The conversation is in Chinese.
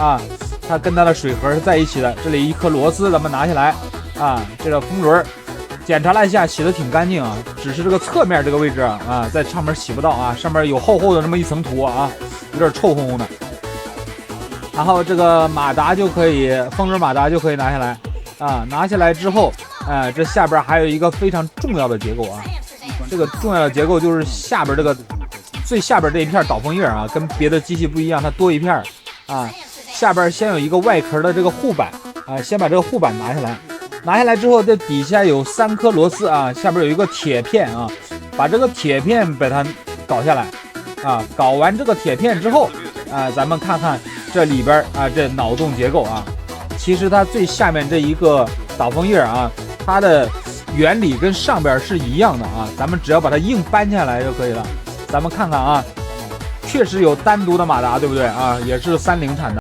啊，它跟它的水盒是在一起的。这里一颗螺丝，咱们拿下来啊，这个风轮检查了一下，洗的挺干净啊，只是这个侧面这个位置啊，在上面洗不到啊，上面有厚厚的这么一层土啊，有点臭烘烘的。然后这个马达就可以，风轮马达就可以拿下来啊，拿下来之后，这下边还有一个非常重要的结构啊，这个重要的结构就是下边这个最下边这一片导风叶啊，跟别的机器不一样，它多一片啊，下边先有一个外壳的这个护板啊，先把这个护板拿下来。拿下来之后，这底下有3颗螺丝啊，下边有一个铁片啊，把这个铁片把它搞下来啊，搞完这个铁片之后啊，咱们看看这里边啊，这脑洞结构啊，其实它最下面这一个导风叶啊，它的原理跟上边是一样的啊，咱们只要把它硬搬下来就可以了。咱们看看啊，确实有单独的马达，对不对啊？也是30产的。